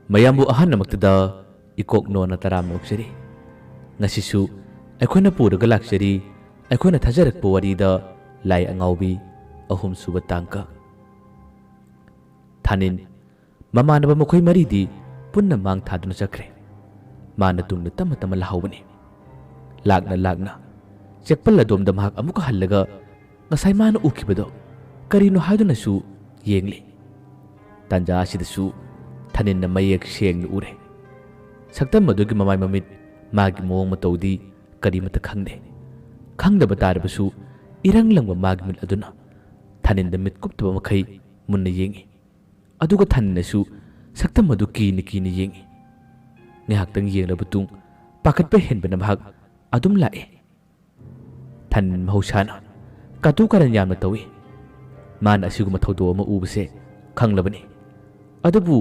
mayambu ahan namaktada ikok nona taram noksari ngasisu akhona puraga laksari akhona thajarakpa warida lai Angaobi ahum suba tangka Thanin mamanaba makhoi maridi punna mang thaduna chakre mana tungna tama tama lahawani lagna chekpal adom damhak amuka hallaga ngasai mana ukibado karino haiduna su yengli tanja asidasu Thanin na mayek seng ure saktam madugi mamai mamit magi mawang matawdi karimata khangdaba tarabasu irang langba magi mit aduna Thanin da mit kuptaba makai munna yengi aduga Thanin nasu saktam madu kini yengi ngahaktang yenglaba tung pakatpa henba namhak adum lae Thanin mahusana katu karan yamna tawi man asiguma thawdo ama ubase khanglabani adubu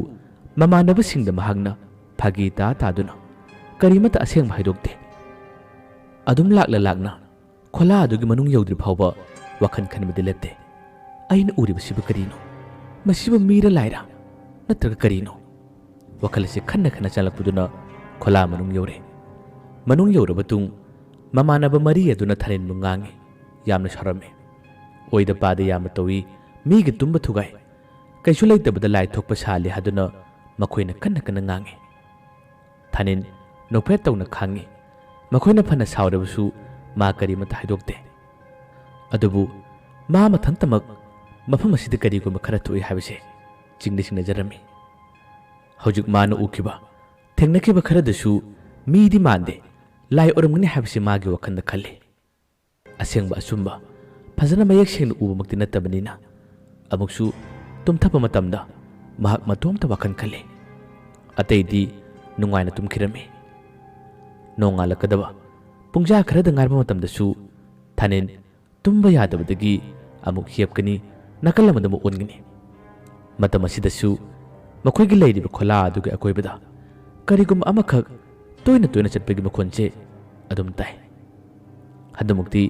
mamanabasingda mahagna phagi ta taduna karimata aseng haidokte adum lakna khola adugi manung yawdri phawba wakhan khanbadi lette aina uribasiba karino masiba mira laira natraga karino wakalase khanna chalakpuduna khola manung yawre batung mamanaba mari aduna Thanin mungangi yamna sharame oida pada yamna tawi migi tumba thugai kaisu leitabada lai thokpa sali haduna makoina kanna ngangi Thanin nopret tawna khangi makoina phana sawrabasu ma karimata haidokte adubu ma mathantamak mafam asida kariguma khara thoi habise chingna jarami hojik mana ukiba thengnakiba kharadasu midi mande lai oramgni habise magi wakhanda khalle asengba asumba phajana mayek sengna uba makti natabanina amuksu tumthapa matamda mahak matomta wakhan khalle ataidi nungaina tumkhirami nongalakadaba pungja kharada ngarba matamdasu Thanin tumba yadabadagi amuk hiapkani nakalamada mo ongini matam asidasu makhoigi leiriba khola aduga akoibada karigum amakhak toina chatpagi makhonche adum tai hadumukti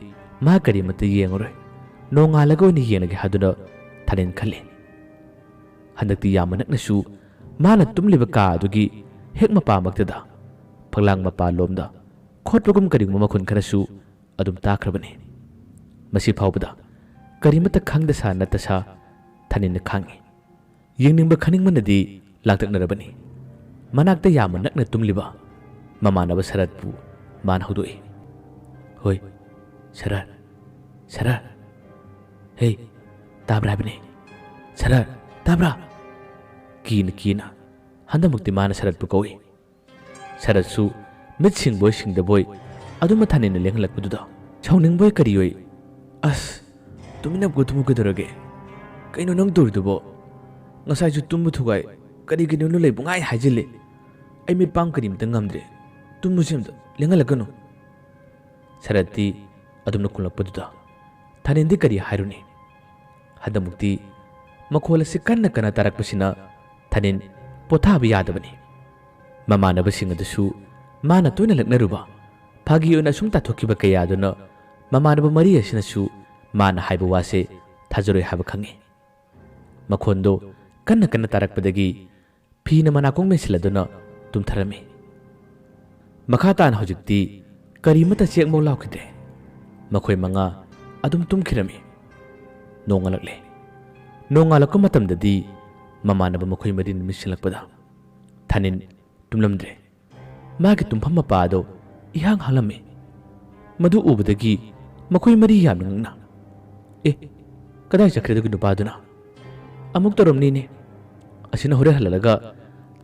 ma karimata yengoroi nongalaga oni yenage haduna Thanin khalle handakti yamanaknasu mana tumliba ka adugi hek mapa maktada phaglang mapa lomda khotpagum karigum makhon kharasu adum takrabani masi phawbada karimata khangda sa natasa Thanin na khangi yengningba khaningmanadi langtaknarabani manakta yamanakna tumliba mamanaba saratpu man hodoi hoi sarar hey tabra bane sarar tabra kina handamukti mana saratpu koi saratsu mitsing boy singda boy aduma Thanin na lenglakpududa chawning boy kariyoi as tuminap gutumu kudurage kaino nang durdubo ngasai ju tumbu thugai karigino nu lei bungai hajile ai mi pam karim tangamdre tumbu semda lengalakano sarati adumna kulakpaduda Thanin di kari hairuni hadamukti makhola sikanna kana tarakpasina Thanin pothabi yadabani mamanabasing adasu mana toina laknaruba phagi ona sumta thokiba kayaduna mamanaba mari asinasu mana haiba wase thajoroi haba khangi makhondo kanna tarakpadagi phina manakong mesiladuna tumtharami makhatan hojikti karimata chekmo laukide makhoi manga adum tumkhirami nongalakko matamdadi mamanaba makhoi marin misilakpada Thanin tumlamdre magi tumpham mapado ihang halame madu ubadagi makhoi mari yamnangna kadai chakredagi nupaduna amuk toromni ne asina hore halalaga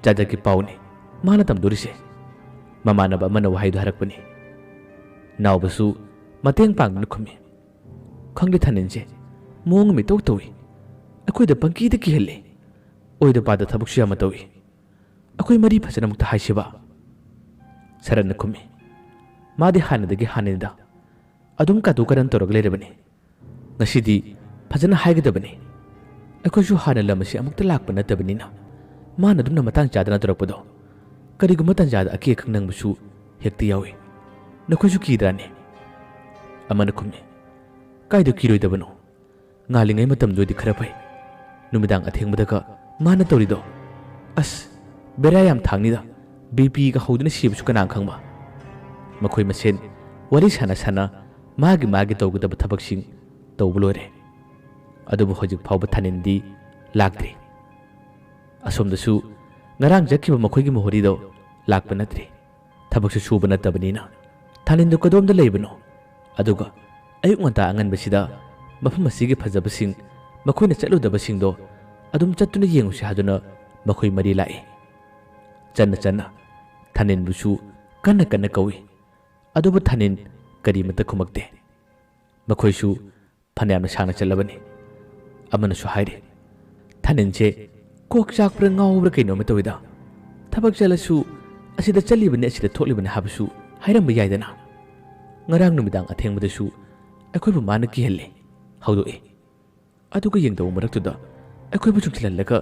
jajaki pauni mana tamdorise mamanaba mana wahaidu harakpani nawbasu mateng pangna khumi khangde Thaninje mong mi towi akoida pangki de kihalle oida pada thabuk siama tawi akoi mari phasana mukta haisiba saran khumi madi hanadagi hanida adum ka dukaran torog lerebani ngasidi phasana haigadabani akoisu hana lamasi amukta lakpa natabanina mana dumna matang chadana torakpado kariguma tanjada ake khangnangbusu hekti yawi nakoisu kidrani amana khumi kaidu kiroidabano ngalingai matam jodi khara pai numidang athengmadaga mana torido as ꯕꯦꯔꯥ ꯌꯥꯝ ꯊꯥꯡꯅꯤꯗ BP ꯒ ꯍꯧꯗꯨꯅ ꯁꯤꯕꯁꯨ ꯀꯅꯥ ꯈꯪꯕ ꯃꯈꯣꯏ ꯃꯁꯦꯟ ꯋꯥꯔꯤ ꯁꯥꯟꯅ ꯁꯥꯟꯅ ꯃꯥꯒꯤ ꯇꯧꯒꯗꯕ ꯊꯕꯛꯁꯤꯡ ꯇꯧꯕ ꯂꯣꯏꯔꯦ ꯑꯗꯨꯕꯨ ꯍꯧꯖꯤꯛ ꯐꯥꯎꯕ ꯊꯥꯅꯤꯟꯗꯤ ꯂꯥꯛꯇ꯭ꯔꯤ ꯑꯁꯣꯝꯗꯁꯨ ꯉꯔꯥꯡ ꯆꯠꯈꯤꯕ ꯃꯈꯣꯏꯒꯤ ꯃꯣꯍꯣꯔꯤꯗꯣ ꯂꯥꯛꯄ ꯅꯠꯇ꯭ꯔꯤ ꯊꯕꯛꯁꯨ ꯁꯨꯕ ꯅꯠꯇꯕꯅꯤꯅ ꯊꯥꯅꯤꯟꯗꯣ ꯀꯗꯣꯝꯗ ꯂꯩꯕꯅꯣ ꯑꯗꯨꯒ ꯑꯌꯨꯛ ꯉꯟꯇꯥ ꯑꯉꯟꯕꯁꯤꯗ ꯃꯐꯝ ꯑꯁꯤꯒꯤ ꯐꯖꯕꯁꯤꯡ ꯃꯈꯣꯏꯅ ꯆꯠꯂꯨꯗꯕꯁꯤꯡꯗꯣ ꯑꯗꯨꯝ ꯆꯠꯇꯨꯅ ꯌꯦꯡꯉꯨꯁꯤ ꯍꯥꯏꯗꯨꯅ ꯃꯈꯣꯏ ꯃꯔꯤ ꯂꯥꯛꯏ ꯆꯟꯅ ꯊꯥꯅꯤꯟꯕꯨꯁꯨ ꯀꯟꯅ ꯀꯧꯏ ꯑꯗꯨꯕꯨ ꯊꯥꯅꯤꯟ ꯀꯔꯤꯃꯠꯇ ꯈꯨꯃꯛꯇꯦ ꯃꯈꯣꯏꯁꯨ ꯐꯅꯌꯥꯝꯅ ꯁꯥꯡꯅ ꯆꯠꯂꯕꯅꯤ ꯑꯃꯅꯁꯨ ꯍꯥꯏꯔꯤ ꯊꯥꯅꯤꯟꯁꯦ ꯀꯣꯛ ꯆꯥꯛꯄ꯭ꯔꯥ ꯉꯥꯎꯕ꯭ꯔꯥ ꯀꯩꯅꯣꯝꯃ ꯇꯧꯏꯗ ꯊꯕꯛ ꯆꯠꯂꯁꯨ ꯑꯁꯤꯗ ꯆꯠꯂꯤꯕꯅꯤ ꯑꯁꯤꯗ ꯊꯣꯛꯂꯤꯕꯅꯤ ꯍꯥꯏꯕꯁꯨ ꯍꯥꯏꯔꯝꯕ ꯌꯥꯏꯗꯅ ꯉꯔꯥꯡ ꯅꯨꯃꯤꯗꯥꯡ ꯑꯊꯦꯡꯕꯗꯁꯨ ꯑꯩꯈꯣꯏꯕꯨ ꯃꯥꯅ ꯀꯤꯍꯜꯂꯤ ꯍꯧꯗꯣꯛꯏ ꯑꯗꯨꯒ ꯌꯦꯡꯗꯧ ꯃꯔꯛꯇꯨꯗ ꯑꯩꯈꯣꯏꯕꯨ ꯆꯨꯡꯁꯤꯜꯍꯜꯂꯒ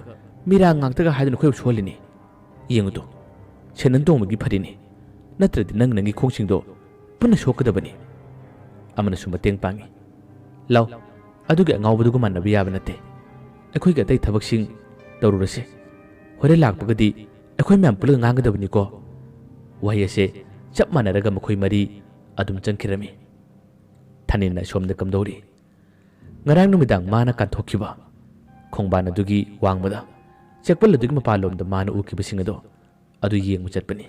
ꯃꯤꯔꯥꯡ ꯉꯥꯛꯇꯒ ꯍꯥꯏꯗꯨꯅ ꯑꯩꯈꯣꯏꯕꯨ ꯁꯣꯜꯂꯤꯅꯤ ꯌꯦꯡꯉꯨꯗꯣ ꯁꯦꯟꯅꯟ ꯇꯣꯡꯕꯒꯤ ꯐꯔꯤꯅꯤ ꯅꯠꯇ꯭ꯔꯗꯤ ꯅꯪꯒꯤ ꯈꯣꯡꯁꯤꯡꯗꯣ ꯄꯨꯟꯅ ꯁꯣꯛꯀꯗꯕꯅꯤ ꯑꯃꯅꯁꯨ ꯃꯇꯦꯡ ꯄꯥꯡꯏ ꯂꯥꯎ ꯑꯗꯨꯒꯤ ꯑꯉꯥꯎꯕꯗꯨꯒ ꯃꯥꯟꯅꯕ ꯌꯥꯕ ꯅꯠꯇꯦ ꯑꯩꯈꯣꯏꯒꯤ ꯑꯇꯩ ꯊꯕꯛꯁꯤꯡ ꯇꯧꯔꯨꯔꯁꯤ ꯍꯣꯔꯦꯟ ꯂꯥꯛꯄꯒꯗꯤ ꯑꯩꯈꯣꯏ ꯃꯌꯥꯝ ꯄꯨꯜꯂꯒ ꯉꯥꯡꯒꯗꯕꯅꯤꯀꯣ ꯋꯥꯍꯩ ꯑꯁꯦ ꯆꯞ ꯃꯥꯟꯅꯔꯒ ꯃꯈꯣꯏ ꯃꯔꯤ ꯑꯗꯨꯝ ꯆꯪꯈꯤꯔꯝꯃꯤ ꯊꯥꯅꯤꯟꯅ ꯑꯁꯣꯝꯗ ꯀꯝꯗꯧꯔꯤ ꯉꯔꯥꯡ ꯅꯨꯃꯤꯗꯥꯡ ꯃꯥꯅ ꯀꯥꯟꯊꯣꯛꯈꯤꯕ ꯈꯣꯡꯕꯥꯟ ꯑꯗꯨꯒꯤ ꯋꯥꯡꯃꯗ ꯆꯦꯛꯄꯜ ꯑꯗꯨꯒꯤ ꯃꯄꯥꯟꯂꯣꯝꯗ ꯃꯥꯅ ꯎꯈꯤꯕꯁꯤꯡ ꯑꯗꯨ ꯌꯦꯡꯕ ꯆꯠꯄꯅꯤ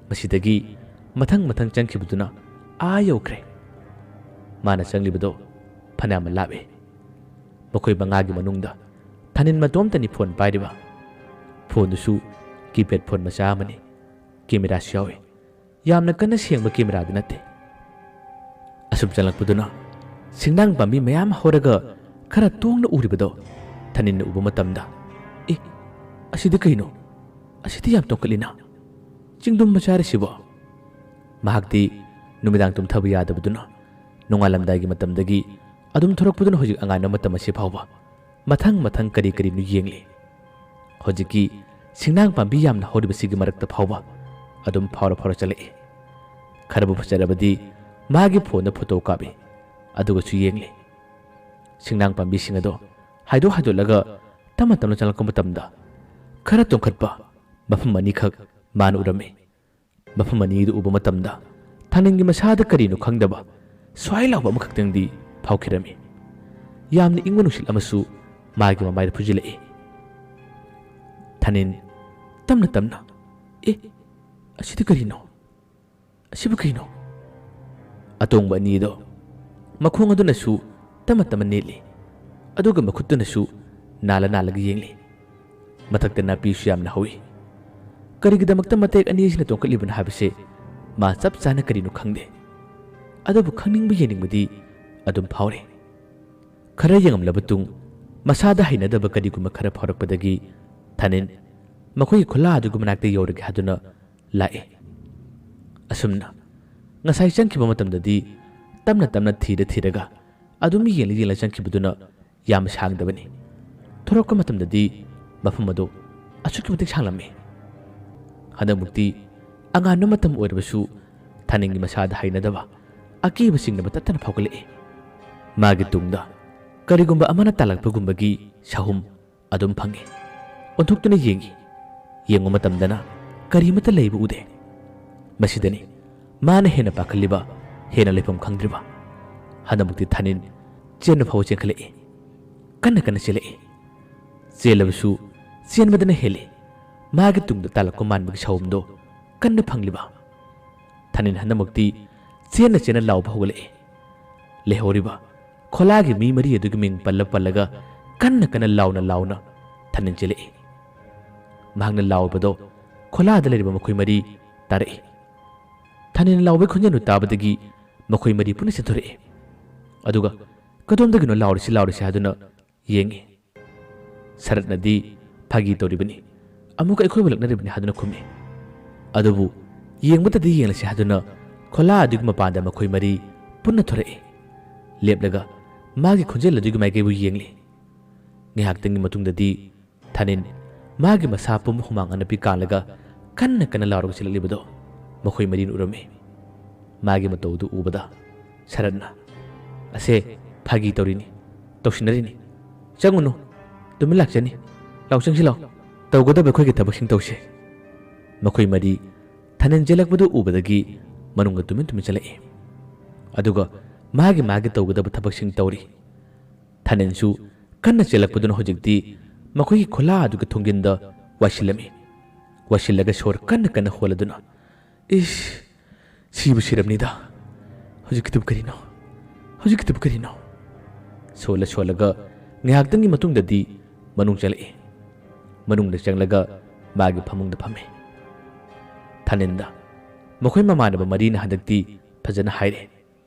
ꯃꯁꯤꯗꯒꯤ ꯃꯊꯪ ꯆꯪꯈꯤꯕꯗꯨꯅ ꯌꯧꯈ꯭ꯔꯦ ꯃꯥꯅ ꯆꯪꯂꯤꯕꯗꯣ ꯐꯅꯌꯥꯝ ꯂꯥꯞꯏ ꯃꯈꯣꯏ ꯃꯉꯥꯒꯤ ꯃꯅꯨꯡꯗ ꯊꯥꯅꯤꯟ ꯃꯇꯣꯝꯇꯅꯤ ꯐꯣꯟ ꯄꯥꯏꯔꯤꯕ ꯐꯣꯟꯗꯨꯁꯨ ꯀꯤꯄꯦꯗ ꯐꯣꯟ ꯃꯆꯥ ꯑꯃꯅꯤ ꯀꯦꯃꯦꯔꯥꯁꯨ ꯌꯥꯎꯏ ꯌꯥꯝꯅ ꯀꯟꯅ ꯁꯦꯡꯕ ꯀꯦꯃꯦꯔꯥꯗꯤ ꯅꯠꯇꯦ ꯑꯁꯨꯝ ꯆꯪꯂꯛꯄꯗꯨꯅ ꯁꯤꯡꯅꯥꯡ ꯄꯥꯝꯕꯤ ꯃꯌꯥꯝ ꯍꯧꯔꯒ ꯈꯔ ꯇꯣꯡꯅ ꯎꯔꯤꯕꯗꯣ ꯊꯥꯅꯤꯟꯅ ꯎꯕ ꯃꯇꯝꯗ ꯑꯁꯤꯗꯤ ꯀꯩꯅꯣ ꯑꯁꯤꯗꯤ ꯌꯥꯝ ꯇꯣꯡꯈꯠꯂꯤꯅ ꯆꯤꯡꯗꯨꯝ ꯃꯆꯥꯔꯤꯁꯤꯕꯣ ꯃꯍꯥꯛꯇꯤ ꯅꯨꯃꯤꯗꯥꯡ ꯇꯨꯝꯊꯕ ꯌꯥꯗꯕꯗꯨꯅ ꯅꯣꯡꯉꯥꯜꯂꯝꯗꯥꯏꯒꯤ ꯃꯇꯝꯗꯒꯤ ꯑꯗꯨꯝ ꯊꯣꯔꯛꯄꯗꯨꯅ ꯍꯧꯖꯤꯛ ꯑꯉꯥꯟꯕ ꯃꯇꯝ ꯑꯁꯤ ꯐꯥꯎꯕ ꯃꯊꯪ ꯀꯔꯤꯅꯣ ꯌꯦꯡꯂꯤ ꯍꯧꯖꯤꯛꯀꯤ ꯁꯤꯡꯅꯥꯡ ꯄꯥꯝꯕꯤ ꯌꯥꯝꯅ ꯍꯧꯔꯤꯕꯁꯤꯒꯤ ꯃꯔꯛꯇ ꯐꯥꯎꯕ ꯑꯗꯨꯝ ꯐꯥꯎꯔ ꯆꯠꯂꯛꯏ ꯈꯔꯕꯨ ꯐꯖꯔꯕꯗꯤ ꯃꯥꯒꯤ ꯐꯣꯟꯗ ꯐꯣꯇꯣ ꯀꯥꯞꯄꯤ ꯑꯗꯨꯒꯁꯨ ꯌꯦꯡꯂꯤ ꯁꯤꯡꯅꯥꯡ ꯄꯥꯝꯕꯤꯁꯤꯡ ꯑꯗꯣ ꯍꯥꯏꯗꯣꯛꯂꯒ ꯇꯞꯅ ꯆꯪꯂꯛꯄ ꯃꯇꯝꯗ खरा तोंखꯠꯄ मफम अनिखक मान उरमे मफम अनिदु उब मतमदा थानिंगी मसादा करीनो खंगदबा स्वाई लाउबा अमखक्तंगदी फाउखिरमे यामनि इंगु नुसिल अमसु मागी ममाइद फुजिलए थानिन तमना असिदि करीनो असिबु करीनो अतोंबा अनिदो मखोंग अदुनसु तम नेली अदुगा मखुत्तुनसु नाला येंगली मथक्ता नापीसु यामना हौई करिगिदमक्ता मतेक अनिसिना तोंखलिबना हाबसे मा चप चाना करिनो खंगदे अदबु खंगनिंगबु येनिंगबदि अदुम फावरे खरा यंगमलबा तुंग मसादा हैनदबा करिगुमा खरा फावरकपदगी थानिन मखोई खुला अदुगु मनाक्ता यौरगे हादुना लाए असुमना ngasai changkiba matamdadi tamna thiraga adum yela changkibuduna yam sangdabani thorokka matamdadi mafamado achukibutik sanglamme hadamukti angana matam oirbasu thaningi masada hainadaba akiba singna batatan phawkale magi tungda karigumba amana talakpagumbagi sahum adum phange onthuktuna yengu matamdana karimata leibu ude masidani माने हेना पाखलिबा हेना लेफम खंगद्रिबा हदमुक्ति थानिन chain फाव चेखले कन्न चेले चेलबसु चेनबदने हेले मागे तुंगद तालको मानबग सावमदो कन्न फंगलिबा थानिन हदमुक्ति chain लाव भावले लेहोरिबा खोलागे मी मरी अदुग मिंग पल्लगा कन्न लावना थानिन चेले मागना लावबदो खोलाद लेरिबा मखोय मरी तारे थानिन लाउबे खुंजनु ताबदगी मखोय मरी पुन सेथोरे अदुगा कदोमदगिनो लाउरिसी हादुना येंगे सरतनदी फागी तोरिबनी अमुक अखोय बलकनरिबनी हादुना खुमे अदुबु येंगबतदी येंगलसी हादुना खोला अदुग मपांदा मखोय मरी पुन थोरे लेपलगा मागी खुंजेल अदुग माइगेबु येंगले ngehaktang matungdadi थानिन मागी मसा पुम हुमांग अनपि कालगा कन्न लाउरग सिललिबदो मखोय मरीन उरमे मागे मतौदु उबदा सरन्ना असे फागी तौरिनी तौसिनरिनी चंगुनु तुम लाक्चनी लाउचंगसि लाउ ꯇꯧꯒꯗꯕ ꯑꯩꯈꯣꯏꯒꯤ ꯊꯕꯛꯁꯤꯡ ꯇꯧꯁꯦ ꯃꯈꯣꯏ ꯃꯔꯤ ꯊꯥꯅꯤꯟ ꯆꯦꯜꯂꯛꯄꯗꯨ ꯎꯕꯗꯒꯤ ꯃꯅꯨꯡꯗ ꯇꯨꯃꯤꯟ ꯇꯨꯃꯤꯟ ꯆꯠꯂꯛꯏ ꯑꯗꯨꯒ ꯃꯥꯒꯤ ꯇꯧꯒꯗꯕ ꯊꯕꯛꯁꯤꯡ ꯇꯧꯔꯤ ꯊꯥꯅꯤꯟꯁꯨ ꯀꯟꯅ ꯆꯦꯜꯂꯛꯄꯗꯨꯅ ꯍꯧꯖꯤꯛꯇꯤ ꯃꯈꯣꯏꯒꯤ ꯈꯨꯂꯥ ꯑꯗꯨꯒꯤ ꯊꯣꯡꯖꯤꯟꯗ ꯋꯥꯏꯁꯤꯜꯂꯝꯃꯤ ꯋꯥꯏꯁꯤꯜꯂꯒ ꯁꯣꯔ ꯀꯟꯅ ꯀꯟꯅ ꯍꯣꯜꯂꯗꯨꯅ ꯏꯁ ꯁꯤꯕꯨ ꯁꯤꯔꯝꯅꯤꯗ ꯍꯧꯖꯤꯛꯀꯤꯗꯨꯕꯨ ꯀꯔꯤꯅꯣ ꯁꯣꯜꯂꯒ ꯉꯥꯏꯍꯥꯛꯇꯪꯒꯤ ꯃꯇꯨꯡꯗꯗꯤ ꯃꯅꯨꯡ ꯆꯪꯂꯛꯏ ꯃꯅꯨꯡꯗ ꯆꯪꯂꯒ ꯃꯥꯒꯤ ꯐꯃꯨꯡꯗ ꯐꯝꯃꯤ ꯊꯥꯅꯤꯟꯗ ꯃꯈꯣꯏ ꯃꯃꯥꯟꯅꯕ ꯃꯔꯤꯅ ꯍꯟꯗꯛꯇꯤ ꯐꯖꯅ ꯍꯥꯏꯔꯦ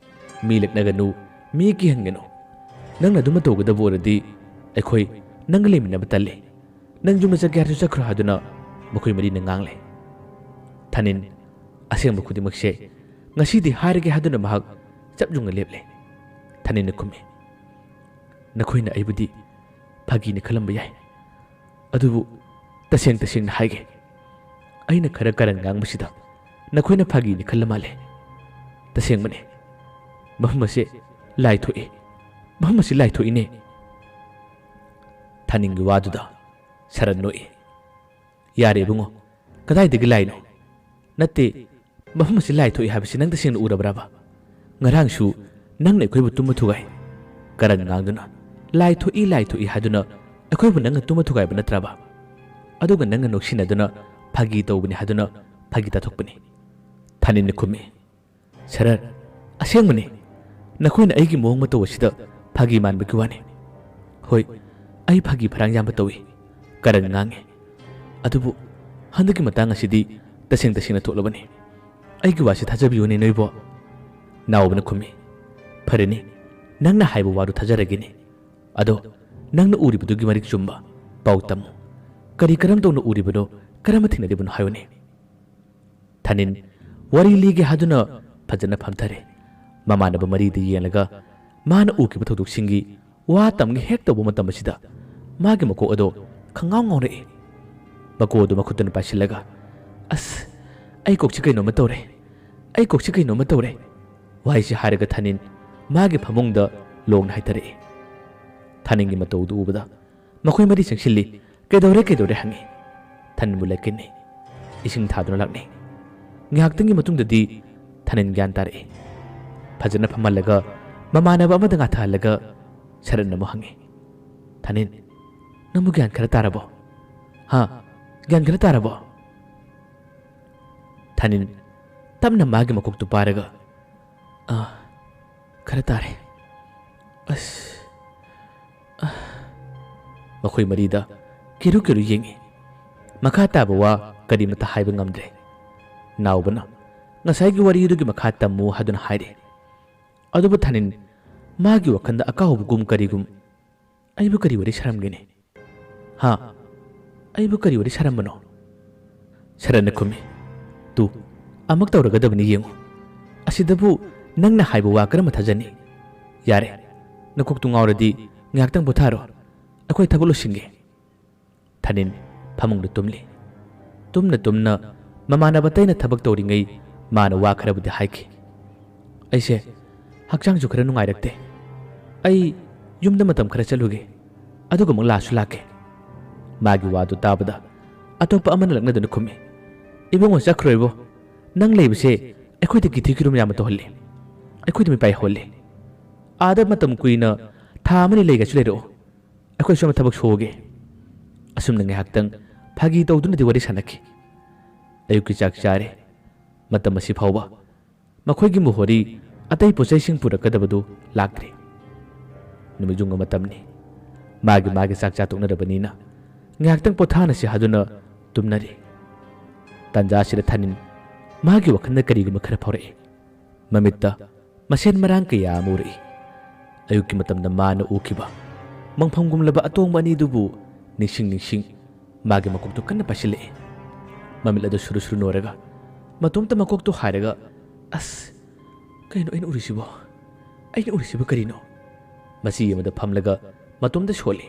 ꯃꯤ ꯂꯛꯅꯒꯅꯨ ꯃꯤ ꯀꯤꯍꯟꯒꯅꯨ ꯅꯪꯅ ꯑꯗꯨꯃ ꯇꯧꯒꯗꯕ ꯑꯣꯏꯔꯗꯤ ꯑꯩꯈꯣꯏ ꯅꯪꯒ ꯂꯩꯃꯤꯟꯅꯕ ꯇꯜꯂꯤ ꯅꯪ ꯌꯨꯝꯗ ꯆꯠꯀꯦ ꯍꯥꯏꯔꯁꯨ ꯆꯠꯈ꯭ꯔꯣ ꯍꯥꯏꯗꯨꯅ ꯃꯈꯣꯏ ꯃꯔꯤꯅ ꯉꯥꯡꯂꯦ ꯊꯥꯅꯤꯟ ꯑꯁꯦꯡꯕ ꯈꯨꯗꯤꯡꯃꯛꯁꯦ ꯉꯁꯤꯗꯤ ꯍꯥꯏꯔꯒꯦ ꯍꯥꯏꯗꯨꯅ ꯃꯍꯥꯛ ꯆꯞ ꯌꯨꯡꯅ ꯂꯦꯞꯂꯦ ꯊꯥꯅꯤꯟꯅ ꯈꯨꯝꯃꯤ ꯅꯈꯣꯏꯅ ꯑꯩꯕꯨꯗꯤ ꯐꯥꯒꯤꯅ ꯈꯜꯂꯝꯕ ꯌꯥꯏ ꯑꯗꯨꯕꯨ ꯇꯁꯦꯡꯅ ꯍꯥꯏꯒꯦ ꯑꯩꯅ ꯈꯔ ꯀꯔꯟ ꯉꯥꯡꯕꯁꯤꯗ ꯅꯈꯣꯏꯅ ꯐꯥꯒꯤꯅꯤ ꯈꯜꯂ ꯃꯥꯜꯂꯦ ꯇꯁꯦꯡꯕꯅꯦ ꯃꯐꯝ ꯑꯁꯤ ꯂꯥꯏꯊꯣꯛꯏꯅꯦ ꯊꯥꯅꯤꯟꯒꯤ ꯋꯥꯗꯨꯗ ꯁꯔꯟ ꯅꯣꯛꯏ ꯌꯥꯔꯦ ꯏꯕꯨꯡꯉꯣ ꯀꯗꯥꯏꯗꯒꯤ ꯂꯥꯏꯅꯣ ꯅꯠꯇꯦ ꯃꯐꯝ ꯑꯁꯤ ꯂꯥꯏꯊꯣꯛꯏ ꯍꯥꯏꯕꯁꯤ ꯅꯪ ꯇꯁꯦꯡꯅ ꯎꯔꯕ꯭ꯔꯕ ꯉꯔꯥꯡꯁꯨ ꯅꯪꯅ ꯑꯩꯈꯣꯏꯕꯨ ꯇꯨꯝꯕ ꯊꯨꯒꯥꯏ ꯀꯔꯟ ꯉꯥꯡꯗꯨꯅ ꯂꯥꯏꯊꯣꯛꯏ ꯍꯥꯏꯗꯨꯅ ꯑꯩꯈꯣꯏꯕꯨ ꯅꯪꯅ ꯇꯨꯝꯕ ꯊꯨꯒꯥꯏꯕ ꯅꯠꯇ꯭ꯔꯕ ꯑꯗꯨꯒ ꯅꯪꯅ ꯅꯣꯛꯁꯤꯟꯅꯗꯨꯅ ꯐꯥꯒꯤ ꯇꯧꯕꯅꯤ ꯍꯥꯏꯗꯨꯅ ꯐꯥꯒꯤ ꯇꯥꯊꯣꯛꯄꯅꯤ ꯊꯥꯅꯤꯟꯅ ꯈꯨꯝꯃꯤ ꯁꯔ ꯑꯁꯦꯡꯕꯅꯤ ꯅꯈꯣꯏꯅ ꯑꯩꯒꯤ ꯃꯑꯣꯡ ꯃꯇꯧ ꯑꯁꯤꯗ ꯐꯥꯒꯤ ꯃꯥꯟꯕꯒꯤ ꯋꯥꯅꯤ ꯍꯣꯏ ꯑꯩ ꯐꯥꯒꯤ ꯐꯔꯥꯡ ꯌꯥꯝꯕ ꯇꯧꯏ ꯀꯔꯟ ꯉꯥꯡꯉꯤ ꯑꯗꯨꯕꯨ ꯍꯟꯗꯛꯀꯤ ꯃꯇꯥꯡ ꯑꯁꯤꯗꯤ ꯇꯁꯦꯡꯅ ꯊꯣꯛꯂꯕꯅꯤ ꯑꯩꯒꯤ ꯋꯥꯁꯤ ꯊꯥꯖꯕꯤꯌꯨꯅꯦ ꯅꯣꯏꯕꯣ ꯅꯥꯎꯕꯅ ꯈꯨꯝꯃꯤ ꯐꯔꯦꯅꯤ ꯅꯪꯅ ꯍꯥꯏꯕ ꯋꯥꯗꯨ ꯊꯥꯖꯔꯒꯦꯅꯤ ꯑꯗꯣ ꯅꯪꯅ ꯎꯔꯤꯕꯗꯨꯒꯤ ꯃꯔꯤꯛ ꯆꯨꯝꯕ ꯄꯥꯎ ꯇꯝꯃꯨ ꯀꯔꯝ ꯇꯧꯅ ꯎꯔꯤꯕꯅꯣ ꯀꯔꯝꯕ ꯊꯦꯡꯅꯔꯤꯕꯅꯣ ꯍꯥꯏꯌꯨꯅꯦ ꯊꯥꯅꯤꯟ ꯋꯥꯔꯤ ꯂꯤꯒꯦ ꯍꯥꯏꯗꯨꯅ ꯐꯖꯅ ꯐꯝꯊꯔꯦ ꯃꯃꯥꯟꯅꯕ ꯃꯔꯤꯗ ꯌꯦꯡꯂꯒ ꯃꯥꯅ ꯎꯈꯤꯕ ꯊꯧꯗꯣꯛꯁꯤꯡꯒꯤ ꯋꯥ ꯇꯝꯒꯦ ꯍꯦꯛ ꯇꯧꯕ ꯃꯇꯝ ꯑꯁꯤꯗ ꯃꯥꯒꯤ ꯃꯀꯣꯛ ꯑꯗꯣ ꯈꯪꯉꯥꯎ ꯉꯥꯎꯔꯛꯏ ꯃꯀꯣꯛ ꯑꯗꯨ ꯃꯈꯨꯠꯇꯨꯅ ꯄꯥꯏꯁꯤꯜꯂꯒ ꯑꯁ ꯑꯩ ꯀꯣꯛꯁꯤ ꯀꯩꯅꯣꯝꯃ ꯇꯧꯔꯦ ꯋꯥꯍꯩꯁꯤ ꯍꯥꯏꯔꯒ ꯊꯥꯅꯤꯟ ꯃꯥꯒꯤ ꯐꯃꯨꯡꯗ ꯂꯣꯡꯅ ꯍꯥꯏꯊꯔꯛꯏ ꯊꯥꯅꯤꯟꯒꯤ ꯃꯇꯧꯗꯨ ꯎꯕꯗ ꯃꯈꯣꯏ ꯃꯔꯤ ꯆꯪꯁꯤꯜꯂꯤ ꯀꯩꯗꯧꯔꯦ ꯍꯪꯉꯤ ꯊꯥꯅꯤꯟꯕꯨ ꯂꯛꯀꯤꯟꯅꯩ ꯏꯁꯤꯡ ꯊꯥꯗꯨꯅ ꯂꯥꯛꯅꯩ ꯉꯥꯏꯍꯥꯛꯇꯪꯒꯤ ꯃꯇꯨꯡꯗꯗꯤ ꯊꯥꯅꯤꯟ ꯒ꯭ꯌꯥꯟ ꯇꯥꯔꯛꯏ ꯐꯖꯅ ꯐꯝꯍꯜꯂꯒ ꯃꯃꯥꯟꯅꯕ ꯑꯃꯗ ꯉꯥꯊꯍꯜꯂꯒ ꯁꯔꯟ ꯑꯃꯨꯛ ꯍꯪꯉꯤ ꯊꯥꯅꯤꯟ ꯅꯪꯕꯨ ꯒ꯭ꯌꯥꯟ ꯈꯔ ꯇꯥꯔꯕꯣ ꯒ꯭ꯌꯥꯟ ꯈꯔ ꯇꯥꯔꯕꯣ ꯊꯥꯅꯤꯟ ꯇꯞꯅ ꯃꯥꯒꯤ ꯃꯀꯣꯛꯇꯨ ꯄꯥꯏꯔꯒ ꯈꯔ ꯇꯥꯔꯦ ꯃꯈꯣꯏ ꯃꯔꯤꯗ ꯀꯤꯔꯨ ꯌꯦꯡꯉꯤ ꯃꯈꯥ ꯇꯥꯕ ꯋꯥ ꯀꯔꯤꯃꯇ ꯍꯥꯏꯕ ꯉꯝꯗ꯭ꯔꯦ ꯅꯥꯎꯕꯅ ꯉꯁꯥꯏꯒꯤ ꯋꯥꯔꯤꯗꯨꯒꯤ ꯃꯈꯥ ꯇꯝꯃꯨ ꯍꯥꯏꯗꯨꯅ ꯍꯥꯏꯔꯦ ꯑꯗꯨꯕꯨ ꯊꯥꯅꯤꯟ ꯃꯥꯒꯤ ꯋꯥꯈꯜꯗ ꯑꯀꯥꯎꯕꯒꯨꯝ ꯀꯔꯤꯒꯨꯝ ꯑꯩꯕꯨ ꯀꯔꯤ ꯋꯥꯔꯤ ꯁꯥꯔꯝꯒꯦꯅꯦ ꯑꯩꯕꯨ ꯀꯔꯤ ꯋꯥꯔꯤ ꯁꯥꯔꯝꯕꯅꯣ ꯁꯔꯟꯅ ꯈꯨꯝꯃꯤ ꯇꯨ ꯑꯃꯨꯛ ꯇꯧꯔꯒꯗꯕꯅꯤ ꯌꯦꯡꯉꯨ ꯑꯁꯤꯗꯕꯨ ꯅꯪꯅ ꯍꯥꯏꯕ ꯋꯥ ꯀꯔꯝꯕ ꯊꯥꯖꯅꯤ ꯌꯥꯔꯦ ꯅꯀꯣꯛꯇꯨ ꯉꯥꯎꯔꯗꯤ ꯉꯥꯏꯍꯥꯛꯇꯪ ꯄꯣꯊꯥꯔꯣ ꯑꯩꯈꯣꯏ ꯊꯕꯛ ꯂꯣꯏꯁꯤꯟꯒꯦ ꯊꯥꯅꯤꯟ ꯐꯃꯨꯡꯗ ꯇꯨꯝꯂꯤ ꯇꯨꯝꯅ ꯃꯃꯥꯟꯅꯕ ꯑꯇꯩꯅ ꯊꯕꯛ ꯇꯧꯔꯤꯉꯩ ꯃꯥꯅ ꯋꯥ ꯈꯔꯕꯨꯗꯤ ꯍꯥꯏꯈꯤ ꯑꯩꯁꯦ ꯍꯛꯆꯥꯡꯁꯨꯈꯔ ꯅꯨꯡꯉꯥꯏꯔꯛꯇꯦ ꯑꯩ ꯌꯨꯝꯗ ꯃꯇꯝ ꯈꯔ ꯆꯠꯂꯨꯒꯦ ꯑꯗꯨꯒ ꯑꯃꯨꯛ ꯂꯥꯛꯀꯦ ꯃꯥꯒꯤ ꯋꯥꯗꯨ ꯇꯥꯕꯗ ꯑꯇꯣꯞꯄ ꯑꯃꯅ ꯂꯛꯅꯗꯨꯅ ꯈꯨꯝꯃꯤ ꯏꯕꯨꯡꯉꯣ ꯆꯠꯈ꯭ꯔꯣꯏꯕꯣ ꯅꯪ ꯂꯩꯕꯁꯦ ꯑꯩꯈꯣꯏꯗ ꯀꯤꯊꯤ ꯌꯥꯝꯅ ꯇꯧꯍꯜꯂꯤ ꯑꯩꯈꯣꯏꯗ ꯃꯤꯄꯥꯏ ꯍꯣꯜꯂꯤ ꯑꯥꯗ ꯃꯇꯝ ꯀꯨꯏꯅ ꯊꯥ ꯑꯃꯅꯤ ꯂꯩꯒꯁꯨ ꯂꯩꯔꯛꯑꯣ ꯑꯩꯈꯣꯏ ꯁꯣꯝꯗ ꯊꯕꯛ ꯁꯨꯒꯦ ꯑꯁꯨꯝꯅ ꯉꯥꯏꯍꯥꯛꯇꯪ ꯐꯥꯒꯤ ꯇꯧꯗꯨꯅꯗꯤ ꯋꯥꯔꯤ ꯁꯥꯟꯅꯈꯤ ꯑꯌꯨꯛꯀꯤ ꯆꯥꯛ ꯆꯥꯔꯦ ꯃꯇꯝ ꯑꯁꯤ ꯐꯥꯎꯕ ꯃꯈꯣꯏꯒꯤ ꯃꯣꯍꯣꯔꯤ ꯑꯇꯩ ꯄꯣꯠꯆꯩꯁꯤꯡ ꯄꯨꯔꯛꯀꯗꯕꯗꯨ ꯂꯥꯛꯇ꯭ꯔꯤ ꯅꯨꯃꯤꯠꯌꯨꯡꯕ ꯃꯇꯝꯅꯤ ꯃꯥꯒꯤ ꯆꯥꯛ ꯆꯥꯊꯣꯛꯅꯔꯕꯅꯤꯅ ꯉꯥꯏꯍꯥꯛꯇꯪ ꯄꯣꯊꯥꯅꯁꯤ ꯍꯥꯏꯗꯨꯅ ꯇꯨꯝꯅꯔꯤ ꯇꯥꯟꯖꯥꯁꯤꯗ ꯊꯥꯅꯤꯟ ꯃꯥꯒꯤ ꯋꯥꯈꯜꯗ ꯀꯔꯤꯒꯨꯝꯕ ꯈꯔ ꯐꯥꯎꯔꯛꯏ ꯃꯃꯤꯠꯇ ꯃꯁꯦꯟ ꯃꯔꯥꯡ ꯀꯌꯥ ꯑꯃ ꯎꯔꯛꯏ ꯑꯌꯨꯛꯀꯤ ꯃꯇꯝꯗ ꯃꯥꯅ ꯎꯈꯤꯕ ꯃꯪꯐꯝꯒꯨꯝꯂꯕ ꯑꯇꯣꯡꯕ ꯑꯅꯤꯗꯨꯕꯨ ꯅꯤꯡꯁꯤꯡ ꯃꯥꯒꯤ ꯃꯀꯣꯛꯇꯨ ꯀꯟꯅ ꯄꯥꯏꯁꯤꯜꯂꯛꯏ ꯃꯃꯤꯠ ꯑꯗꯨ ꯁꯨꯔꯨ ꯅꯣꯏꯔꯒ ꯃꯇꯣꯝꯇ ꯃꯀꯣꯛꯇꯨ ꯍꯥꯏꯔꯒ ꯑꯁ ꯀꯩꯅꯣ ꯑꯩꯅ ꯎꯔꯤꯁꯤꯕꯨ ꯀꯔꯤꯅꯣ ꯃꯆꯤ ꯑꯃꯗ ꯐꯝꯂꯒ ꯃꯇꯣꯝꯇ ꯁꯣꯜꯂꯤ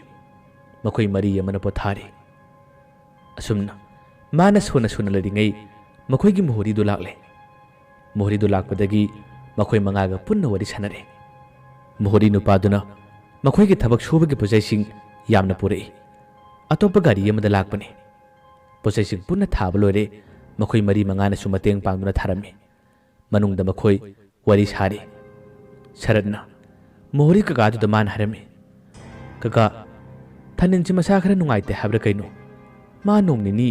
ꯃꯈꯣꯏ ꯃꯔꯤ ꯑꯃꯅ ꯄꯣꯊꯥꯔꯤ ꯑꯁꯨꯝꯅ ꯃꯥꯅ ꯁꯣꯟꯅ ꯂꯩꯔꯤꯉꯩ ꯃꯈꯣꯏꯒꯤ ꯃꯣꯍꯣꯔꯤꯗꯨ ꯂꯥꯛꯂꯦ ꯃꯣꯍꯣꯔꯤꯗꯨ ꯂꯥꯛꯄꯗꯒꯤ ꯃꯈꯣꯏ ꯃꯉꯥꯒ ꯄꯨꯟꯅ ꯋꯥꯔꯤ ꯁꯥꯟꯅꯔꯦ ꯃꯣꯍꯣꯔꯤ ꯅꯨꯄꯥꯗꯨꯅ ꯃꯈꯣꯏꯒꯤ ꯊꯕꯛ ꯁꯨꯕꯒꯤ ꯄꯣꯠꯆꯩꯁꯤꯡ ꯌꯥꯝꯅ ꯄꯨꯔꯛꯏ ꯑꯇꯣꯞꯄ ꯒꯥꯔꯤ ꯑꯃꯗ ꯂꯥꯛꯄꯅꯤ ꯄꯣꯠꯆꯩꯁꯤꯡ ꯄꯨꯟꯅ ꯊꯥꯕ ꯂꯣꯏꯔꯦ ꯃꯈꯣꯏ ꯃꯔꯤ ꯃꯉꯥꯅꯁꯨ ꯃꯇꯦꯡ ꯄꯥꯡꯗꯨꯅ ꯊꯥꯔꯝꯃꯤ ꯃꯅꯨꯡꯗ ꯃꯈꯣꯏ ꯋꯥꯔꯤ ꯁꯥꯔꯤ ꯁꯔꯠꯅ ꯃꯣꯍꯣꯔꯤ ꯀꯀꯥꯗꯨꯗ ꯃꯥꯅ ꯍꯥꯏꯔꯝꯃꯤ ꯀꯀꯥ ꯊꯥꯅꯤꯟꯁꯤ ꯃꯁꯥ ꯈꯔ ꯅꯨꯡꯉꯥꯏꯇꯦ ꯍꯥꯏꯕ꯭ꯔꯥ ꯀꯩꯅꯣ ꯃꯥ ꯅꯣꯡ ꯅꯤꯅꯤ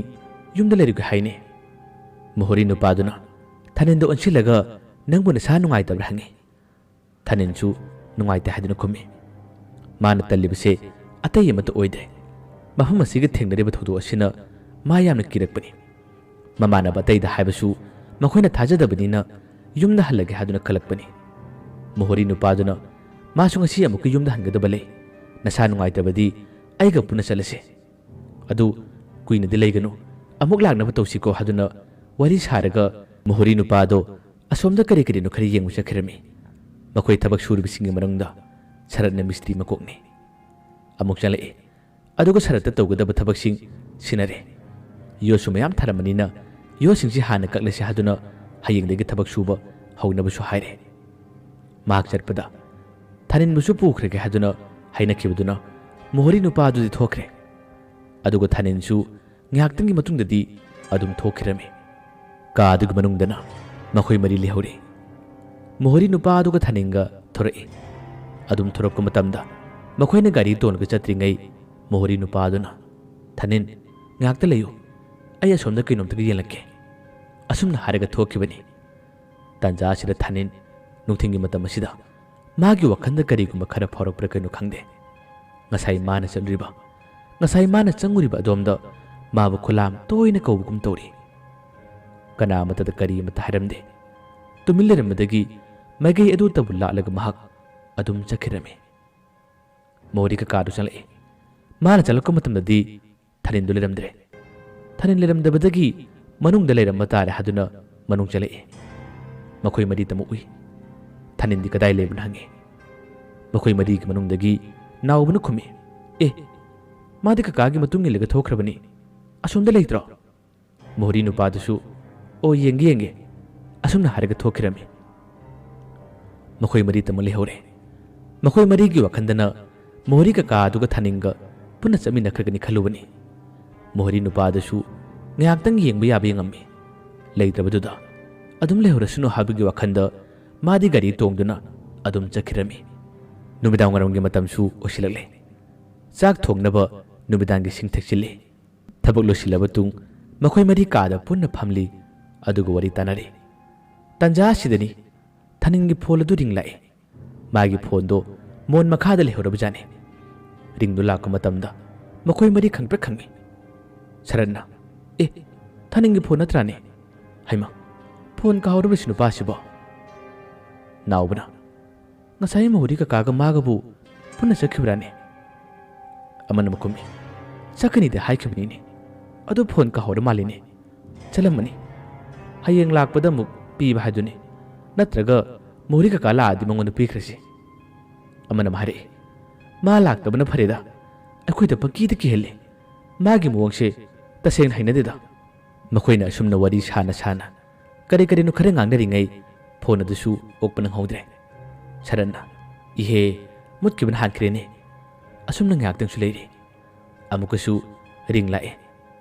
ꯌꯨꯝꯗ ꯂꯩꯔꯨꯒꯦ ꯍꯥꯏꯅꯦ ꯃꯣꯍꯣꯔꯤ ꯅꯨꯄꯥꯗꯨꯅ ꯊꯥꯅꯤꯟꯗ ꯑꯣꯟꯁꯤꯜꯂꯒ ꯅꯪꯕꯨ ꯅꯁꯥ ꯅꯨꯡꯉꯥꯏꯇꯕ꯭ꯔꯥ ꯍꯪꯉꯤ ꯊꯥꯅꯤꯟꯁꯨ ꯅꯨꯡꯉꯥꯏꯇꯦ ꯍꯥꯏꯗꯨꯅ ꯈꯨꯝꯃꯤ ꯃꯥꯅ ꯇꯜꯂꯤꯕꯁꯦ ꯑꯇꯩ ꯑꯃꯠꯇ ꯑꯣꯏꯗꯦ ꯃꯐꯝ ꯑꯁꯤꯒ ꯊꯦꯡꯅꯔꯤꯕ ꯊꯧꯗꯣꯛ ꯑꯁꯤꯅ ꯃꯥ ꯌꯥꯝꯅ ꯀꯤꯔꯛꯄꯅꯤ ꯃꯃꯥꯟꯅꯕ ꯑꯇꯩꯗ ꯍꯥꯏꯕꯁꯨ ꯃꯈꯣꯏꯅ ꯊꯥꯖꯗꯕꯅꯤꯅ ꯌꯨꯝꯗ ꯍꯜꯂꯒꯦ ꯍꯥꯏꯗꯨꯅ ꯈꯜꯂꯛꯄꯅꯤ ꯃꯣꯍꯣꯔꯤ ꯅꯨꯄꯥꯗꯨꯅ ꯃꯥꯁꯨ ꯉꯁꯤ ꯑꯃꯨꯛꯀ ꯌꯨꯝꯗ ꯍꯟꯒꯗꯕ ꯂꯩ ꯅꯁꯥ ꯅꯨꯡꯉꯥꯏꯇꯕꯗꯤ ꯑꯩꯒ ꯄꯨꯟꯅ ꯆꯠꯂꯁꯤ ꯑꯗꯨ ꯀꯨꯏꯅꯗꯤ ꯂꯩꯒꯅꯨ ꯑꯃꯨꯛ ꯂꯥꯛꯅꯕ ꯇꯧꯁꯤꯀꯣ ꯍꯥꯏꯗꯨꯅ ꯋꯥꯔꯤ ꯁꯥꯔꯒ ꯃꯣꯍꯣꯔꯤ ꯅꯨꯄꯥꯗꯣ ꯑꯁꯣꯝꯗ ꯀꯔꯤ ꯀꯔꯤꯅꯣ ꯈꯔ ꯌꯦꯡꯕ ꯆꯠꯈꯤꯔꯝꯃꯤ ꯃꯈꯣꯏ ꯊꯕꯛ ꯁꯨꯔꯤꯕꯁꯤꯡꯒꯤ ꯃꯅꯨꯡꯗ ꯁꯔꯠꯅ ꯃꯤꯁꯇ꯭ꯔꯤ ꯃꯀꯣꯛꯅꯤ ꯑꯃꯨꯛ ꯆꯪꯂꯛꯏ ꯑꯗꯨꯒ ꯁꯔꯠꯇ ꯇꯧꯒꯗꯕ ꯊꯕꯛꯁꯤꯡ ꯁꯤꯟꯅꯔꯦ ꯌꯣꯠꯁꯨ ꯃꯌꯥꯝ ꯊꯥꯔꯝꯕꯅꯤꯅ ꯌꯣꯠꯁꯤꯡꯁꯤ ꯍꯥꯟꯅ ꯀꯛꯂꯁꯤ ꯍꯥꯏꯗꯨꯅ ꯍꯌꯦꯡꯗꯒꯤ ꯊꯕꯛ ꯁꯨꯕ ꯍꯧꯅꯕꯁꯨ ꯍꯥꯏꯔꯦ ꯃꯍꯥꯛ ꯆꯠꯄꯗ ꯊꯥꯅꯤꯟꯕꯨꯁꯨ ꯄꯨꯈ꯭ꯔꯒꯦ ꯍꯥꯏꯗꯨꯅ ꯍꯥꯏꯅꯈꯤꯕꯗꯨꯅ ꯃꯣꯍꯣꯔꯤ ꯅꯨꯄꯥꯗꯨꯗꯤ ꯊꯣꯛꯈ꯭ꯔꯦ ꯑꯗꯨꯒ ꯊꯥꯅꯤꯟꯁꯨ ꯉꯥꯏꯍꯥꯛꯇꯪꯒꯤ ꯃꯇꯨꯡꯗꯗꯤ ꯑꯗꯨꯝ ꯊꯣꯛꯈꯤꯔꯝꯃꯤ ꯀꯥ ꯑꯗꯨꯒꯤ ꯃꯅꯨꯡꯗꯅ ꯃꯈꯣꯏ ꯃꯔꯤ ꯂꯩꯍꯧꯔꯤ ꯃꯣꯍꯣꯔꯤ ꯅꯨꯄꯥ ꯑꯗꯨꯒ ꯊꯥꯅꯤꯟꯒ ꯊꯣꯔꯛꯏ ꯑꯗꯨꯝ ꯊꯣꯔꯛꯄ ꯃꯇꯝꯗ ꯃꯈꯣꯏꯅ ꯒꯥꯔꯤ ꯇꯣꯡꯂꯒ ꯆꯠꯇ꯭ꯔꯤꯉꯩ ꯃꯣꯍꯣꯔꯤ ꯅꯨꯄꯥꯗꯨꯅ ꯊꯥꯅꯤꯟ ꯉꯥꯏꯍꯥꯛꯇ ꯂꯩꯌꯨ ꯑꯩ ꯑꯁꯣꯝꯗ ꯀꯩꯅꯣꯝꯇꯒ ꯌꯦꯡꯂꯛꯀꯦ ꯑꯁꯨꯝꯅ ꯍꯥꯏꯔꯒ ꯊꯣꯛꯈꯤꯕꯅꯤ ꯇꯥꯟꯖꯥ ꯑꯁꯤꯗ ꯊꯥꯅꯤꯟ ꯅꯨꯡꯊꯤꯟꯒꯤ ꯃꯇꯝ ꯑꯁꯤꯗ ꯃꯥꯒꯤ ꯋꯥꯈꯜꯗ ꯀꯔꯤꯒꯨꯝꯕ ꯈꯔ ꯐꯥꯎꯔꯛꯄ꯭ꯔꯥ ꯀꯩꯅꯣ ꯈꯪꯗꯦ ꯉꯁꯥꯏ ꯃꯥꯅ ꯆꯠꯂꯨꯔꯤꯕ ꯉꯁꯥꯏ ꯃꯥꯅ ꯆꯪꯉꯨꯔꯤꯕ ꯑꯗꯣꯝꯗ ꯃꯥꯕꯨ ꯈꯨꯂꯥꯝ ꯇꯣꯏꯅ ꯀꯧꯕꯒꯨꯝ ꯇꯧꯔꯤ ꯀꯅꯥ ꯑꯃꯠꯇꯗ ꯀꯔꯤ ꯑꯃꯠꯇ ꯍꯥꯏꯔꯝꯗꯦ ꯇꯨꯃꯤꯟ ꯂꯩꯔꯝꯕꯗꯒꯤ ꯃꯥꯏꯀꯩ ꯑꯗꯨꯇꯕꯨ ꯂꯥꯛꯂꯒ ꯃꯍꯥꯛ ꯑꯗꯨꯝ ꯆꯠꯈꯤꯔꯝꯃꯤ ꯃꯣꯍꯣꯔꯤ ꯀꯀꯥꯗꯨ ꯆꯪꯂꯛꯏ ꯃꯥꯅ ꯆꯠꯂꯛꯄ ꯃꯇꯝꯗꯗꯤ ꯊꯥꯅꯤꯟꯗꯨ ꯂꯩꯔꯝꯗ꯭ꯔꯦ ꯊꯥꯅꯤꯟ ꯂꯩꯔꯝꯗꯕꯗꯒꯤ ꯃꯅꯨꯡꯗ ꯂꯩꯔꯝꯕ ꯇꯥꯔꯦ ꯍꯥꯏꯗꯨꯅ ꯃꯅꯨꯡ ꯆꯪꯂꯛꯏ ꯃꯈꯣꯏ ꯃꯔꯤꯇꯃꯛ ꯎꯏ ꯊꯥꯅꯤꯟꯗꯤ ꯀꯗꯥꯏ ꯂꯩꯕꯅꯣ ꯍꯪꯉꯤ ꯃꯈꯣꯏ ꯃꯔꯤꯒꯤ ꯃꯅꯨꯡꯗꯒꯤ ꯅꯥꯎꯕꯅ ꯈꯨꯝꯃꯤ ꯑꯦ ꯃꯥꯗꯤ ꯀꯀꯥꯒꯤ ꯃꯇꯨꯡ ꯏꯜꯂꯒ ꯊꯣꯛꯈ꯭ꯔꯕꯅꯤ ꯑꯁꯣꯝꯗ ꯂꯩꯇ꯭ꯔꯣ ꯃꯣꯍꯣꯔꯤ ꯅꯨꯄꯥꯗꯨꯁꯨ ꯑꯣ ꯌꯦꯡꯒꯦ ꯑꯁꯨꯝꯅ ꯍꯥꯏꯔꯒ ꯊꯣꯛꯈꯤꯔꯝꯃꯤ ꯃꯈꯣꯏ ꯃꯔꯤꯇꯃꯛ ꯂꯩꯍꯧꯔꯦ ꯃꯈꯣꯏ ꯃꯔꯤꯒꯤ ꯋꯥꯈꯟꯗꯅ ꯃꯣꯍꯣꯔꯤ ꯀꯀꯥ ꯑꯗꯨꯒ ꯊꯥꯅꯤꯟꯒ ꯄꯨꯟꯅ ꯆꯠꯃꯤꯟꯅꯈ꯭ꯔꯒꯅꯤ ꯈꯜꯂꯨꯕꯅꯤ ꯃꯣꯍꯣꯔꯤ ꯅꯨꯄꯥꯗꯨꯁꯨ ꯉꯥꯏꯍꯥꯛꯇꯪ ꯌꯦꯡꯕ ꯌꯥꯕ ꯌꯦꯡꯉꯝꯃꯤ ꯂꯩꯇ꯭ꯔꯕꯗꯨꯗ ꯑꯗꯨꯝ ꯂꯩꯍꯧꯔꯁꯅꯨ ꯍꯥꯏꯕꯒꯤ ꯋꯥꯈꯟꯗ ꯃꯥꯗꯤ ꯒꯥꯔꯤ ꯇꯣꯡꯗꯨꯅ ꯑꯗꯨꯝ ꯆꯠꯈꯤꯔꯝꯃꯤ ꯅꯨꯃꯤꯗꯥꯡꯋꯥꯏꯔꯝꯒꯤ ꯃꯇꯝꯁꯨ ꯑꯣꯏꯁꯤꯜꯂꯛꯂꯦ ꯆꯥꯛ ꯊꯣꯡꯅꯕ ꯅꯨꯃꯤꯗꯥꯡꯒꯤ ꯁꯤꯡ ꯊꯛꯆꯤꯜꯂꯤ ꯊꯕꯛ ꯂꯣꯏꯁꯤꯜꯂꯕ ꯇꯨꯡ ꯃꯈꯣꯏ ꯃꯔꯤ ꯀꯥꯗ ꯄꯨꯟꯅ ꯐꯝꯂꯤ ꯑꯗꯨꯒ ꯋꯥꯔꯤ ꯇꯥꯟꯅꯔꯤ ꯇꯥꯟꯖꯥ ꯑꯁꯤꯗꯅꯤ ꯊꯥꯅꯤꯟꯒꯤ ꯐꯣꯟ ꯑꯗꯨ ꯔꯤꯡ ꯂꯥꯛꯏ ꯃꯥꯒꯤ ꯐꯣꯟꯗꯣ ꯃꯣꯟ ꯃꯈꯥꯗ ꯂꯩꯍꯧꯔꯕꯖꯥꯠꯅꯤ ꯔꯤꯡꯗꯨ ꯂꯥꯛꯄ ꯃꯇꯝꯗ ꯃꯈꯣꯏ ꯃꯔꯤ ꯈꯪꯄ꯭ꯔꯦꯛ ꯈꯪꯉꯤ ꯁꯔꯠꯅ ꯑꯦ ꯊꯥꯅꯤꯟꯒꯤ ꯐꯣꯟ ꯅꯠꯇ꯭ꯔꯥꯅꯦ ꯍꯩꯃꯥ ꯐꯣꯟ ꯀꯥꯍꯧꯔꯕꯁꯤ ꯅꯨꯄꯥꯁꯤꯕꯣ ꯅꯥꯎꯕꯅ ꯉꯁꯥꯏ ꯃꯣꯍꯣꯔꯤ ꯀꯀꯥꯒ ꯃꯥꯒꯕꯨ ꯄꯨꯟꯅ ꯆꯠꯈꯤꯕ꯭ꯔꯥꯅꯦ ꯑꯃꯅ ꯃꯈꯨꯝꯃꯤ ꯆꯠꯀꯅꯤꯗꯤ ꯍꯥꯏꯈꯤꯕꯅꯤꯅꯦ ꯑꯗꯨ ꯐꯣꯟ ꯀꯥꯍꯧꯔ ꯃꯥꯜꯂꯤꯅꯦ ꯆꯠꯂꯝꯃꯅꯤ ꯍꯌꯦꯡ ꯂꯥꯛꯄꯗ ꯑꯃꯨꯛ ꯄꯤꯕ ꯍꯥꯏꯗꯨꯅꯤ ꯅꯠꯇ꯭ꯔꯒ ꯃꯣꯍꯣꯔꯤ ꯀꯀꯥ ꯂꯥꯛꯑꯗꯤ ꯃꯉꯣꯟꯗ ꯄꯤꯈ꯭ꯔꯁꯤ ꯑꯃꯅ ꯍꯥꯏꯔꯛꯏ ꯃꯥ ꯂꯥꯛꯇꯕꯅ ꯐꯔꯦꯗ ꯑꯩꯈꯣꯏꯗ ꯄꯪꯀꯤꯗ ꯀꯤꯍꯜꯂꯤ ꯃꯥꯒꯤ ꯃꯑꯣꯡꯁꯦ ꯇꯁꯦꯡꯅ ꯍꯩꯅꯗꯦꯗ ꯃꯈꯣꯏꯅ ꯑꯁꯨꯝꯅ ꯋꯥꯔꯤ ꯁꯥꯅ ꯀꯔꯤ ꯀꯔꯤꯅꯣ ꯈꯔ ꯉꯥꯡꯅꯔꯤꯉꯩ ꯐꯣꯟ ꯑꯗꯨꯁꯨ ꯑꯣꯛꯄ ꯅꯪꯍꯧꯗ꯭ꯔꯦ ꯁꯔꯠꯅ ꯏꯍꯦ ꯃꯨꯠꯈꯤꯕꯅ ꯍꯥꯟꯈ꯭ꯔꯦꯅꯦ ꯑꯁꯨꯝꯅ ꯉꯥꯏꯍꯥꯛꯇꯪꯁꯨ ꯂꯩꯔꯤ ꯑꯃꯨꯛꯀꯁꯨ ꯔꯤꯡ ꯂꯥꯛꯑꯦ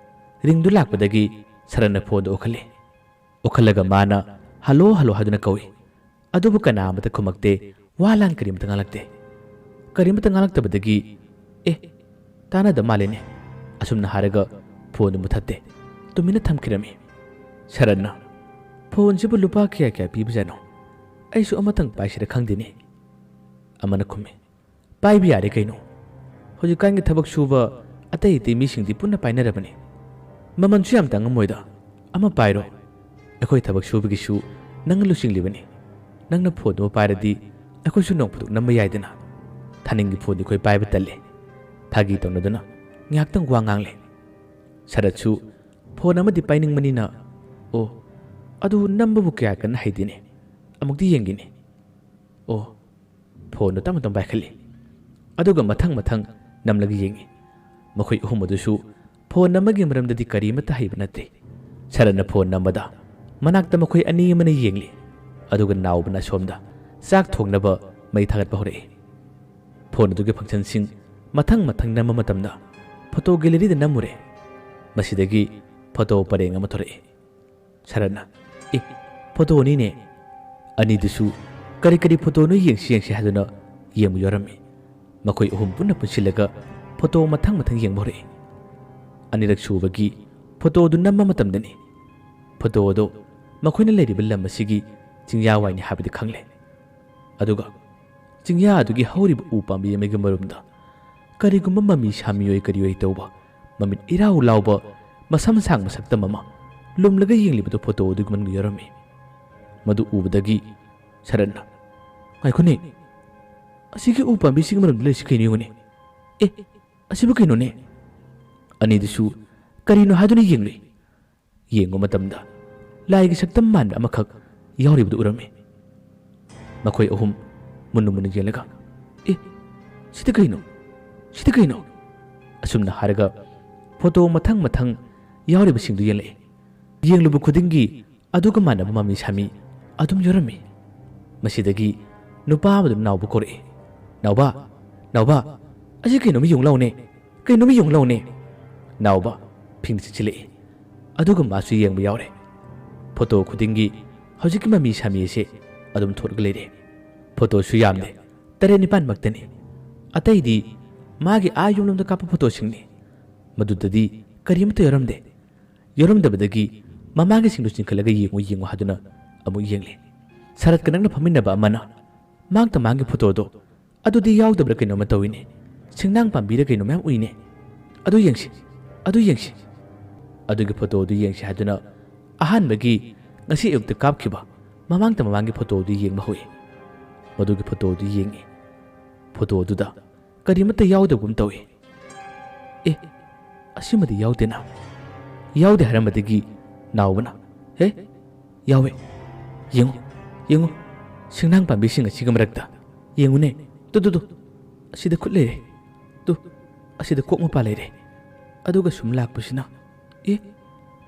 ꯔꯤꯡꯗꯨ ꯂꯥꯛꯄꯗꯒꯤ ꯁꯔꯠꯅ ꯐꯣꯟꯗꯨ ꯑꯣꯈꯠꯂꯒ ꯃꯥꯅ ꯍꯜꯂꯣ ꯍꯜꯂꯣ ꯍꯥꯏꯗꯨꯅ ꯀꯧꯏ ꯑꯗꯨꯕꯨ ꯀꯅꯥ ꯑꯃꯠꯇ ꯈꯨꯝꯃꯛꯇꯦ ꯋꯥ ꯂꯥꯟ ꯀꯔꯤꯃꯇ ꯉꯥꯡꯂꯛꯇꯦ ꯀꯔꯤꯃꯇ ꯉꯥꯡꯂꯛꯇꯕꯗꯒꯤ ꯑꯦ ꯇꯥꯟꯅꯗ ꯃꯥꯜꯂꯦꯅꯦ ꯑꯁꯨꯝꯅ ꯍꯥꯏꯔꯒ ꯐꯣꯟꯗꯨ ꯃꯨꯊꯠꯇꯦ ꯇꯨꯃꯤꯟꯅ ꯊꯝꯈꯤꯔꯝꯃꯤ ꯁꯔꯠꯅ ꯐꯣꯟꯁꯤꯕꯨ ꯂꯨꯄꯥ ꯀꯌꯥ ꯄꯤꯕꯖꯥꯠꯅꯣ ꯑꯩꯁꯨ ꯑꯃꯇꯪ ꯄꯥꯏꯁꯤꯔ ꯈꯪꯗꯦꯅꯦ ꯑꯃꯅ ꯈꯨꯝꯃꯤ ꯄꯥꯏꯕ ꯌꯥꯔꯦ ꯀꯩꯅꯣ ꯍꯧꯖꯤꯛꯀꯥꯟꯒꯤ ꯊꯕꯛ ꯁꯨꯕ ꯑꯇꯩ ꯃꯤꯁꯤꯡꯗꯤ ꯄꯨꯟꯅ ꯄꯥꯏꯅꯔꯕꯅꯤ ꯃꯃꯜꯁꯨ ꯌꯥꯝ ꯇꯥꯡꯉꯝꯃꯣꯏꯗ ꯑꯃ ꯄꯥꯏꯔꯣ ꯑꯩꯈꯣꯏ ꯊꯕꯛ ꯁꯨꯕꯒꯤꯁꯨ ꯅꯪꯅ ꯂꯨꯆꯤꯡꯂꯤꯕꯅꯤ ꯅꯪꯅ ꯐꯣꯟꯗꯨ ꯄꯥꯏꯔꯗꯤ ꯑꯩꯈꯣꯏꯁꯨ ꯅꯣꯡ ꯐꯥꯗꯣꯛ ꯅꯝꯕ ꯌꯥꯏꯗꯅ ꯊꯥꯅꯤꯟꯒꯤ ꯐꯣꯟꯗꯤ ꯑꯩꯈꯣꯏ ꯄꯥꯏꯕ ꯇꯜꯂꯦ ꯐꯥꯒꯤ ꯇꯧꯅꯗꯨꯅ ꯉꯥꯏꯍꯥꯛꯇꯪ ꯋꯥ ꯉꯥꯡꯂꯦ ꯁꯔꯠꯁꯨ ꯐꯣꯟ ꯑꯃꯗꯤ ꯄꯥꯏꯅꯤꯡꯕꯅꯤꯅ ꯑꯣ ꯑꯗꯨ ꯅꯝꯕꯕꯨ ꯀꯌꯥ ꯀꯟꯅ ꯍꯩꯇꯦꯅꯦ ꯑꯃꯨꯛꯇꯤ ꯌꯦꯡꯒꯦꯅꯦ ꯑꯣ ꯐꯣꯟꯗꯨ ꯇꯞꯅ ꯇꯞꯅ ꯄꯥꯏꯈꯠꯂꯤ ꯑꯗꯨꯒ ꯃꯊꯪ ꯅꯝꯂꯒ ꯌꯦꯡꯉꯤ ꯃꯈꯣꯏ ꯑꯍꯨꯝ ꯑꯗꯨꯁꯨ ꯐꯣꯟ ꯑꯃꯒꯤ ꯃꯔꯝꯗꯗꯤ ꯀꯔꯤꯃꯠꯇ ꯍꯩꯕ ꯅꯠꯇꯦ ꯁꯔꯠꯅ ꯐꯣꯟ ꯅꯝꯕꯗ ꯃꯅꯥꯛꯇ ꯃꯈꯣꯏ ꯑꯅꯤ ꯑꯃꯅ ꯌꯦꯡꯂꯤ ꯑꯗꯨꯒ ꯅꯥꯎꯕꯅ ꯑꯁꯣꯝꯗ ꯆꯥꯛ ꯊꯣꯡꯅꯕ ꯃꯩ ꯊꯥꯒꯠꯄ ꯍꯧꯔꯛꯏ ꯐꯣꯟ ꯑꯗꯨꯒꯤ ꯐꯪꯁꯟꯁꯤꯡ ꯃꯊꯪ ꯅꯝꯕ ꯃꯇꯝꯗ ꯐꯣꯇꯣ ꯒꯦꯂꯔꯤꯗ ꯅꯝꯃꯨꯔꯦ ꯃꯁꯤꯗꯒꯤ ꯐꯣꯇꯣ ꯄꯔꯦꯡ ꯑꯃ ꯊꯣꯔꯛꯏ꯫ ꯁꯔꯠꯅ ꯐꯣꯇꯣꯅꯤꯅꯦ꯫ ꯑꯅꯤꯗꯨꯁꯨ ꯀꯔꯤ ꯀꯔꯤ ꯐꯣꯇꯣꯅꯣ ꯌꯦꯡꯁꯤ ꯍꯥꯏꯗꯨꯅ ꯌꯦꯡꯕ ꯌꯥꯎꯔꯝꯃꯤ꯫ ꯃꯈꯣꯏ ꯑꯍꯨꯝ ꯄꯨꯟꯅ ꯄꯨꯟꯁꯤꯜꯂꯒ ꯐꯣꯇꯣ ꯃꯊꯪ ꯌꯦꯡꯕ ꯍꯧꯔꯛꯏ꯫ ꯑꯅꯤꯔꯛ ꯁꯨꯕꯒꯤ ꯐꯣꯇꯣꯗꯨ ꯅꯝꯕ ꯃꯇꯝꯗꯅꯤ ꯐꯣꯇꯣ ꯑꯗꯣ ꯃꯈꯣꯏꯅ ꯂꯩꯔꯤꯕ ꯂꯝ ꯑꯁꯤꯒꯤ ꯆꯤꯡꯌꯥꯋꯥꯏꯅꯤ ꯍꯥꯏꯕꯗꯤ ꯈꯪꯂꯦ꯫ ꯑꯗꯨꯒ ꯆꯤꯡꯌꯥ ꯑꯗꯨꯒꯤ ꯍꯧꯔꯤꯕ ꯎ ꯄꯥꯝꯕꯤ ꯑꯃꯒꯤ ꯃꯔꯨꯝꯗ ꯀꯔꯤꯒꯨꯝꯕ ꯃꯃꯤ ꯁꯥꯃꯤꯑꯣꯏ ꯀꯔꯤꯑꯣꯏ ꯇꯧꯕ ꯃꯃꯤꯠ ꯏꯔꯥꯎ ꯂꯥꯎꯕ ꯃꯁꯝ ꯁꯥꯡꯕ ꯁꯛꯇꯝ ꯑꯃ ꯂꯨꯝꯂꯒ ꯌꯦꯡꯂꯤꯕꯗꯨ ꯐꯣꯇꯣ ꯑꯗꯨꯒꯤ ꯃꯅꯨꯡꯗ ꯌꯥꯎꯔꯝꯃꯤ꯫ ꯃꯗꯨ ꯎꯕꯗꯒꯤ ꯁꯔꯠꯅ ꯉꯥꯏꯈꯣꯅꯦ, ꯑꯁꯤꯒꯤ ꯎ ꯄꯥꯝꯕꯤꯁꯤꯒꯤ ꯃꯔꯨꯝꯗ ꯂꯩꯔꯤꯁꯤ ꯀꯩꯅꯣ ꯌꯦꯡꯉꯨꯅꯦ꯫ ꯑꯁꯤꯕꯨ ꯀꯩꯅꯣꯅꯦ? ꯑꯅꯤꯗꯨꯁꯨ ꯀꯔꯤꯅꯣ ꯍꯥꯏꯗꯨꯅ ꯌꯦꯡꯂꯨꯏ꯫ ꯌꯦꯡꯕ ꯃꯇꯝꯗ ꯂꯥꯏꯒꯤ ꯁꯛꯇꯝ ꯃꯥꯟꯕ ꯑꯃꯈꯛ ꯌꯥꯎꯔꯤꯕꯗꯨ ꯎꯔꯝꯃꯤ꯫ ꯃꯈꯣꯏ ꯑꯍꯨꯝ ꯃꯨꯟꯅ ꯌꯦꯡꯂꯒ ꯁꯤꯗ ꯀꯩꯅꯣ? ꯁꯤꯗ ꯀꯩꯅꯣ? ꯑꯁꯨꯝꯅ ꯍꯥꯏꯔꯒ ꯐꯣꯇꯣ ꯃꯊꯪ ꯌꯥꯎꯔꯤꯕꯁꯤꯡꯗꯨ ꯌꯦꯡꯂꯛꯏ꯫ ꯌꯦꯡꯂꯨꯕ ꯈꯨꯗꯤꯡꯒꯤ ꯑꯗꯨꯒ ꯃꯥꯟꯅꯕ ꯃꯃꯤ ꯁꯥꯃꯤ ꯑꯗꯨꯝ ꯌꯥꯎꯔꯝꯃꯤ꯫ ꯃꯁꯤꯗꯒꯤ ꯅꯨꯄꯥ ꯑꯃꯗꯨꯅ ꯅꯥꯎꯕ ꯀꯧꯔꯛꯏ꯫ ꯅꯥꯎꯕ, ꯑꯁꯤ ꯀꯩꯅꯣꯝꯃ ꯌꯦꯡꯉꯨ ꯂꯥꯎꯅꯦ, ꯀꯩꯅꯣꯝꯃ ꯌꯦꯡꯉꯨ ꯂꯥꯎꯅꯦ꯫ ꯅꯥꯎꯕ ꯐꯤꯡꯗ ꯆꯤꯛꯁꯤꯜꯂꯛꯏ꯫ ꯑꯗꯨꯒ ꯃꯥꯁꯨ ꯌꯦꯡꯕ ꯌꯥꯎꯔꯦ꯫ ꯐꯣꯇꯣ ꯈꯨꯗꯤꯡꯒꯤ ꯍꯧꯖꯤꯛꯀꯤ ꯃꯃꯤ ꯁꯥꯃꯤ ꯑꯁꯤ ꯑꯗꯨꯝ ꯊꯣꯛꯂꯒ ꯂꯩꯔꯦ꯫ ꯐꯣꯇꯣꯁꯨ ꯌꯥꯝꯗꯦ, 8-9 ꯃꯛꯇꯅꯤ꯫ ꯑꯇꯩꯗꯤ ꯃꯥꯒꯤ ꯌꯨꯝꯂꯣꯝꯗ ꯀꯥꯞꯄ ꯐꯣꯇꯣꯁꯤꯡꯅꯤ꯫ ꯃꯗꯨꯗꯗꯤ ꯀꯔꯤꯃꯠꯇ ꯌꯥꯎꯔꯝꯗꯦ꯫ ꯌꯥꯎꯔꯝꯗꯕꯗꯒꯤ ꯃꯃꯥꯡꯒꯤꯁꯤꯡꯗꯨ ꯆꯤꯡꯈꯠꯂꯒ ꯌꯦꯡꯉꯨ ꯍꯥꯏꯗꯨꯅ ꯑꯃꯨꯛ ꯌꯦꯡꯂꯤ꯫ ꯁꯔꯠꯀ ꯅꯛꯅ ꯐꯝꯃꯤꯟꯅꯕ ꯑꯃꯅ ꯃꯥꯒꯤ ꯐꯣꯇꯣꯗꯣ ꯑꯗꯨꯗꯤ ꯌꯥꯎꯗꯕ꯭ꯔꯥ ꯀꯩꯅꯣꯝꯃ ꯇꯧꯏꯅꯦ, ꯁꯤꯡꯅꯥꯡ ꯄꯥꯝꯕꯤꯔ ꯀꯩꯅꯣ ꯃꯌꯥꯝ ꯎꯏꯅꯦ, ꯑꯗꯨ ꯌꯦꯡꯁꯤ꯫ ꯑꯗꯨꯒꯤ ꯐꯣꯇꯣꯗꯨ ꯌꯦꯡꯁꯤ ꯍꯥꯏꯗꯨꯅ ꯑꯍꯥꯟꯕꯒꯤ ꯉꯁꯤ ꯑꯌꯨꯛꯇ ꯀꯥꯞꯈꯤꯕ ꯃꯃꯥꯡꯒꯤ ꯐꯣꯇꯣꯗꯨ ꯌꯦꯡꯕ ꯍꯧꯏ꯫ ꯃꯗꯨꯒꯤ ꯐꯣꯇꯣꯗꯨ ꯌꯦꯡꯉꯤ꯫ ꯐꯣꯇꯣ ꯑꯗꯨꯗ ꯀꯔꯤꯃꯠꯇ ꯌꯥꯎꯗꯕꯒꯨꯝ ꯇꯧꯏ꯫ ꯑꯁꯤꯃꯗꯤ ꯌꯥꯎꯗꯦꯅ꯫ ꯌꯥꯎꯗꯦ ꯍꯥꯏꯔꯝꯕꯗꯒꯤ ꯅꯥꯎꯕꯅ ꯌꯥꯎꯋꯦ, ꯌꯦꯡꯉꯨ, ꯁꯤꯡꯅꯥꯡ ꯄꯥꯝꯕꯤꯁꯤꯡ ꯑꯁꯤꯒꯤ ꯃꯔꯛꯇ ꯌꯦꯡꯉꯨꯅꯦ, ꯇꯨ ꯑꯁꯤꯗ ꯈꯨꯠ ꯂꯩꯔꯦ, ꯑꯁꯤꯗ ꯀꯣꯛ ꯃꯄꯥ ꯂꯩꯔꯦ, ꯑꯗꯨꯒ ꯁꯨꯝ ꯂꯥꯛꯄꯁꯤꯅ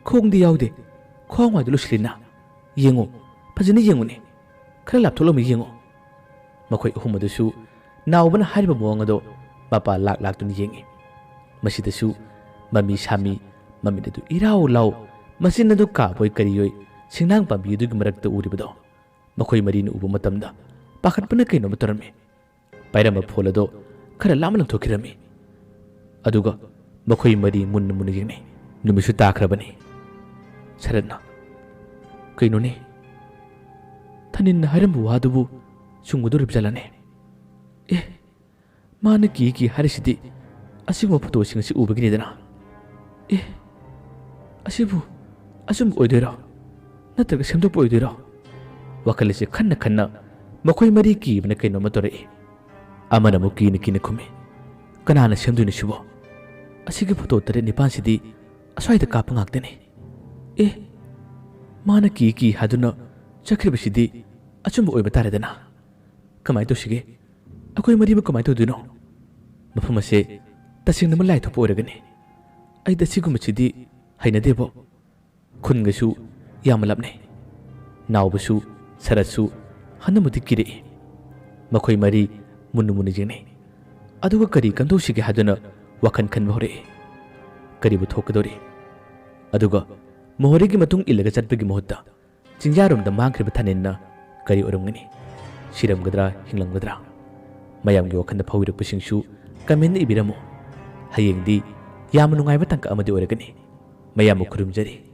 ꯈꯣꯡꯗꯤ ꯌꯥꯎꯗꯦ, ꯈ꯭ꯋꯥꯡꯋꯥꯏꯗ ꯂꯣꯏꯁꯤꯜꯂꯤꯅ꯫ ꯌꯦꯡꯉꯨ, ꯐꯖꯅ ꯌꯦꯡꯉꯨꯅꯦ, ꯈꯔ ꯂꯥꯞꯊꯣꯛꯂꯝꯃ ꯌꯦꯡꯉꯨ꯫ ꯃꯈꯣꯏ ꯑꯍꯨꯝ ꯑꯗꯨꯁꯨ ꯅꯥꯎꯕꯅ ꯍꯥꯏꯔꯤꯕ ꯃꯑꯣꯡ ꯑꯗꯣ ꯃꯄꯥ ꯂꯥꯛꯇꯨꯅ ꯌꯦꯡꯉꯤ꯫ ꯃꯁꯤꯗꯁꯨ ꯃꯃꯤ ꯁꯥꯃꯤ, ꯃꯃꯤꯠ ꯑꯗꯨ ꯏꯔꯥꯎ ꯂꯥꯎ, ꯃꯆꯤꯟ ꯑꯗꯨ ꯀꯥꯕꯣꯏ ꯀꯔꯤꯑꯣꯏ ꯁꯤꯡꯅꯥꯡ ꯄꯥꯝꯕꯤ ꯑꯗꯨꯒꯤ ꯃꯔꯛꯇ ꯎꯔꯤꯕꯗꯣ ꯃꯈꯣꯏ ꯃꯔꯤꯅ ꯎꯕ ꯃꯇꯝꯗ ꯄꯥꯈꯠꯄꯅ ꯀꯩꯅꯣꯝꯃ ꯇꯧꯔꯝꯃꯤ꯫ ꯄꯥꯏꯔꯝꯕ ꯐꯣꯜ ꯑꯗꯣ ꯈꯔ ꯂꯥꯞꯅ ꯂꯪꯊꯣꯛꯈꯤꯔꯝꯃꯤ꯫ ꯑꯗꯨꯒ ꯃꯈꯣꯏ ꯃꯔꯤ ꯃꯨꯟꯅ ꯌꯦꯡꯅꯩ꯫ ꯅꯨꯃꯤꯠꯁꯨ ꯇꯥꯈ꯭ꯔꯕꯅꯤ꯫ ꯁꯔꯠꯅ ꯀꯩꯅꯣꯅꯦ, ꯊꯅꯤꯟꯅ ꯍꯥꯏꯔꯝꯕ ꯋꯥꯗꯨꯕꯨ ꯆꯨꯝꯒꯗꯧꯔꯤꯕꯖꯥꯠꯂꯅꯦ? ꯃꯥꯅ ꯀꯤ ꯍꯥꯏꯔꯤꯁꯤꯗꯤ ꯑꯁꯤꯒꯨꯝꯕ ꯐꯣꯇꯣꯁꯤꯡ ꯑꯁꯤ ꯎꯕꯒꯤꯅꯤꯗꯅ꯫ ꯑꯁꯤꯕꯨ ꯑꯆꯨꯝꯕ ꯑꯣꯏꯗꯣꯏꯔꯣ? ꯅꯠꯇ꯭ꯔꯒ ꯁꯦꯝꯗꯣꯛꯄ ꯑꯣꯏꯗꯣꯏꯔꯣ? ꯋꯥꯈꯜ ꯑꯁꯤ ꯈꯟꯅ ꯃꯈꯣꯏ ꯃꯔꯤ ꯀꯤꯕꯅ ꯀꯩꯅꯣꯝꯃ ꯇꯧꯔꯛꯏ꯫ ꯑꯃꯅ ꯑꯃꯨꯛ ꯀꯤꯅ ꯈꯨꯝꯃꯤ꯫ ꯀꯅꯥꯅ ꯁꯦꯝꯗꯣꯏꯅꯣ ꯁꯤꯕꯣ? ꯑꯁꯤꯒꯤ ꯐꯣꯇꯣ 8-9ꯁꯤꯗꯤ ꯑꯁ꯭ꯋꯥꯏꯗ ꯀꯥꯞꯄ ꯉꯥꯛꯇꯅꯤ꯫ ꯃꯥꯅ ꯀꯤ ꯍꯥꯏꯗꯨꯅ ꯆꯠꯈ꯭ꯔꯤꯕꯁꯤꯗꯤ ꯑꯆꯨꯝꯕ ꯑꯣꯏꯕ ꯇꯥꯔꯦꯗꯅ꯫ ꯀꯃꯥꯏꯅ ꯇꯧꯁꯤꯒꯦ? ꯑꯩꯈꯣꯏ ꯃꯔꯤꯕꯨ ꯀꯃꯥꯏꯅ ꯇꯧꯗꯣꯏꯅꯣ? ꯃꯐꯝ ꯑꯁꯦ ꯇꯁꯦꯡꯅꯃꯛ ꯂꯥꯏꯊꯣꯛꯄ ꯑꯣꯏꯔꯒꯅꯤ ꯑꯩꯗꯤ ꯑꯁꯤꯒꯨꯝꯕꯁꯤꯗꯤ ꯍꯩꯅꯗꯦꯕꯣ꯫ ꯈꯨꯟꯒꯁꯨ ꯌꯥꯝꯅ ꯂꯥꯞꯅꯩ꯫ ꯅꯥꯎꯕꯁꯨ ꯁꯔꯠꯁꯨ ꯍꯟꯗꯛꯃꯨꯛꯇꯤ ꯀꯤꯔꯛꯏ꯫ ꯃꯈꯣꯏ ꯃꯔꯤ ꯃꯨꯟꯅ ꯌꯦꯡꯅꯩ꯫ ꯑꯗꯨꯒ ꯀꯔꯤ ꯀꯝꯗꯧꯁꯤꯒꯦ ꯍꯥꯏꯗꯨꯅ ꯋꯥꯈꯜ ꯈꯟꯕ ꯍꯧꯔꯛꯏ꯫ ꯀꯔꯤꯕꯨ ꯊꯣꯛꯀꯗꯧꯔꯤ? ꯑꯗꯨꯒ ꯃꯣꯍꯣꯔꯤꯒꯤ ꯃꯇꯨꯡ ꯏꯜꯂꯒ ꯆꯠꯄꯒꯤ ꯃꯍꯨꯠꯇ ꯆꯤꯡꯌꯥꯔꯣꯝꯗ ꯃꯥꯡꯈ꯭ꯔꯤꯕ ꯊꯥꯅꯤꯟꯅ ꯀꯔꯤ ꯑꯣꯏꯔꯝꯒꯅꯤ? ꯁꯤꯔꯝꯒꯗ꯭ꯔꯥ, ꯍꯤꯡꯂꯝꯒꯗ꯭ꯔꯥ? ꯃꯌꯥꯝꯒꯤ ꯋꯥꯈꯜꯗ ꯐꯥꯎꯔꯛꯄꯁꯤꯡꯁꯨ ꯀꯃꯦꯟꯗ ꯏꯕꯤꯔꯝꯃꯨ꯫ ꯍꯌꯦꯡꯗꯤ ꯌꯥꯝꯅ ꯅꯨꯡꯉꯥꯏꯕ ꯇꯥꯡꯀꯛ ꯑꯃꯗꯤ ꯑꯣꯏꯔꯒꯅꯤ꯫ ꯃꯌꯥꯝꯕꯨ ꯈꯨꯔꯨꯝꯖꯔꯤ꯫